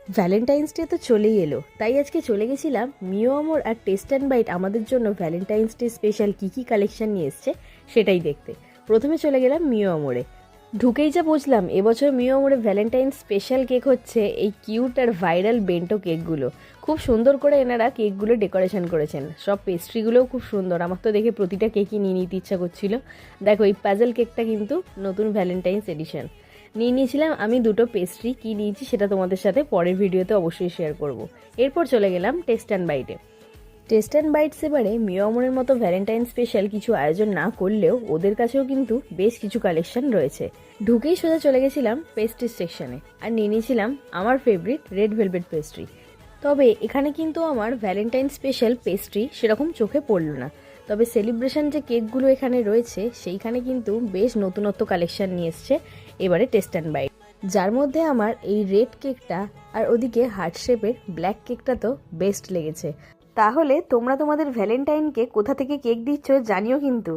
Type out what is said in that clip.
Valentine's day তো চলেই এলো, তাই আজকে চলে গেছিলাম মিও আমর আর টেস্ট অ্যান্ড বাইট আমাদের জন্য ভ্যালেন্টাইন্স ডে স্পেশাল কী কী কালেকশন নিয়ে এসছে সেটাই দেখতে। প্রথমে চলে গেলাম মিও আমরে। ঢুকেই যা বুঝলাম এবছর মিও আমরে ভ্যালেন্টাইন্স স্পেশাল কেক হচ্ছে এই কিউট আর ভাইরাল বেন্টো কেকগুলো। খুব সুন্দর করে এনারা কেকগুলো ডেকোরেশন করেছেন, সব পেস্ট্রিগুলোও খুব সুন্দর। আমার তো দেখে প্রতিটা কেকই নিয়ে নিতে ইচ্ছা করছিল। দেখো এই প্যাজেল কেকটা কিন্তু নতুন ভ্যালেন্টাইন্স এডিশন। নিয়েছিলাম আমি দুটো পেস্ট্রি, কি নিয়েছি সেটা তোমাদের সাথে পরের ভিডিওতে অবশ্যই শেয়ার করব। এরপর চলে গেলাম টেস্ট অ্যান্ড বাইটে। টেস্ট অ্যান্ড বাইটস এবারে মিও আমরের মতো ভ্যালেন্টাইন স্পেশাল কিছু আয়োজন না করলেও ওদের কাছেও কিন্তু বেশ কিছু কালেকশন রয়েছে। ঢুকেই সোজা চলে গেছিলাম পেস্ট্রি সেকশনে আর নিয়েছিলাম আমার ফেভারিট রেড ভেলভেট পেস্ট্রি। তবে এখানে কিন্তু আমার ভ্যালেন্টাইন স্পেশাল পেস্ট্রি সেরকম চোখে পড়লো না। তবে সেলিব্রেশন যে কেকগুলো এখানে রয়েছে সেইখানে কিন্তু বেশ নতুনত্ব কালেকশন নিয়ে এসছে এবারে টেস্ট অ্যান্ড বাইট, যার মধ্যে আমার এই রেড কেকটা আর ওদিকে হার্ট শেপের ব্ল্যাক কেকটা তো বেস্ট লেগেছে। তাহলে তোমরা তোমাদের ভ্যালেন্টাইনকে কোথা থেকে কেক দিচ্ছ জানিও কিন্তু।